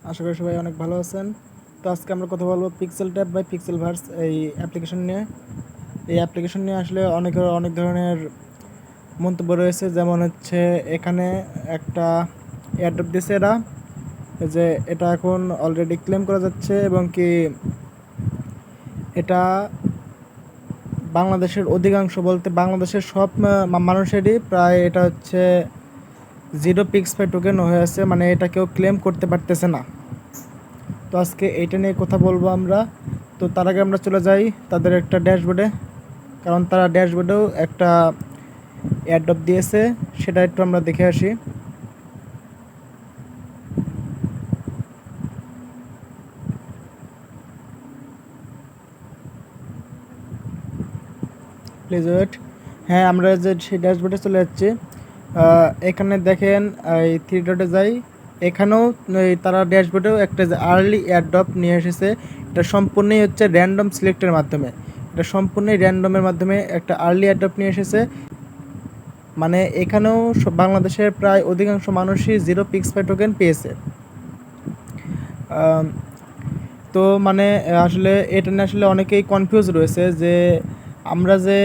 আশা করি সবাই অনেক ভালো আছেন। তো আজকে আমরা কথা বলবো পিক্সেল ট্যাব বাই পিক্সেলভার্স এই অ্যাপ্লিকেশন নিয়ে। এই অ্যাপ্লিকেশন নিয়ে আসলে অনেক ধরনের মন্তব্য রয়েছে, যেমন হচ্ছে এখানে একটা এয়ারড্রপ দিয়েছে এরা, যে এটা এখন অলরেডি ক্লেম করা যাচ্ছে এবং কি এটা বাংলাদেশের অধিকাংশ বলতে বাংলাদেশের সব মানুষেরই প্রায় এটা হচ্ছে 0 পিক্স বাই টোকেন হয়ে আছে, মানে এটা কেউ ক্লেম করতে পারতেছে না। তো আজকে এইটা নিয়ে কথা বলবো আমরা। তো তার আগে আমরা চলে যাই তাদের একটা ড্যাশবোর্ডে, কারণ তারা ড্যাশবোর্ডেও একটা এয়ারড্রপ দিয়েছে, সেটা একটু আমরা দেখে আসি। Please wait. হ্যাঁ, আমরা যে সেই ড্যাশবোর্ডে চলে যাচ্ছি। এখানে দেখেন এই 3 ডটে যাই, এখানেও তারা ড্যাশবোর্ডেও একটা যে আর্লি এয়ারড্রপ নিয়ে এসেছে। এটা সম্পূর্ণই হচ্ছে র্যান্ডম সিলেক্টের মাধ্যমে, এটা সম্পূর্ণই র্যান্ডমের মাধ্যমে একটা আর্লি এয়ারড্রপ নিয়ে এসেছে। মানে এখানেও বাংলাদেশের প্রায় অধিকাংশ মানুষই 0 পিক্স বাই টোকেন পেয়েছে। তো মানে আসলে এটা নিয়ে আসলে অনেকেই কনফিউজ রয়েছে যে আমরা যে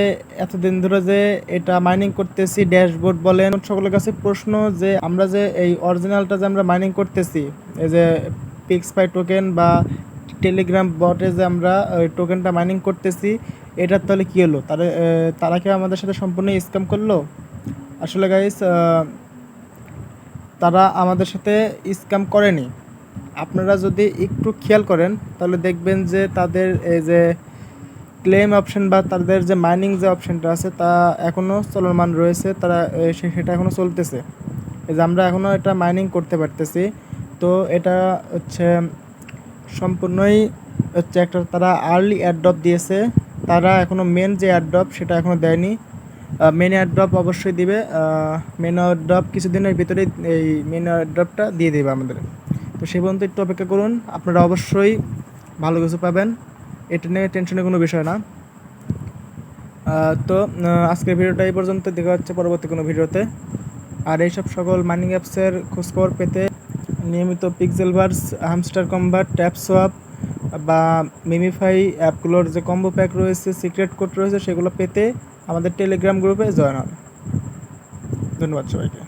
এতদিন ধরে যে এটা মাইনিং করতেছি, ড্যাশবোর্ড বলেন, সকলের কাছে প্রশ্ন যে আমরা যে এই অরিজিনালটা যে আমরা মাইনিং করতেছি, এই যে পিক্স বাই টোকেন বা টেলিগ্রাম বটে যে আমরা ওই টোকেনটা মাইনিং করতেছি, এটার তাহলে কী হলো? তারা কি আমাদের সাথে সম্পূর্ণ স্ক্যাম করলো? আসলে গাইস, তারা আমাদের সাথে স্ক্যাম করেনি। আপনারা যদি একটু খেয়াল করেন তাহলে দেখবেন যে তাদের এই যে ক্লেম অপশন বা তাদের যে মাইনিং যে অপশনটা আছে তা এখনও চলমান রয়েছে, তারা সেটা এখনও চলতেছে। এই যে আমরা এখনও এটা মাইনিং করতে পারতেছি। তো এটা হচ্ছে সম্পূর্ণই হচ্ছে একটা তারা আর্লি এয়ারড্রপ দিয়েছে, তারা এখনও মেন যে এয়ারড্রপ সেটা এখনও দেয়নি। মেন এয়ারড্রপ অবশ্যই দিবে, মেন এয়ারড্রপ কিছুদিনের ভিতরেই এই মেন এয়ারড্রপটা দিয়ে দেবে আমাদের। তো সেই পর্যন্ত একটু অপেক্ষা করুন, আপনারা অবশ্যই ভালো কিছু পাবেন, এটা নিয়ে টেনশনের কোনো বিষয় না। তো আজকের ভিডিওটা এই পর্যন্ত, দেখা হচ্ছে পরবর্তী কোনো ভিডিওতে। আর এইসব সকল মাইনিং অ্যাপসের খোঁজখবর পেতে নিয়মিত পিক্সেলভার্স, হামস্টার কম্বার, ট্যাপ সোয়াপ বা মিমিফাই অ্যাপগুলোর যে কম্বো প্যাক রয়েছে, সিক্রেট কোড রয়েছে, সেগুলো পেতে আমাদের টেলিগ্রাম গ্রুপে জয়েন হন। ধন্যবাদ সবাইকে।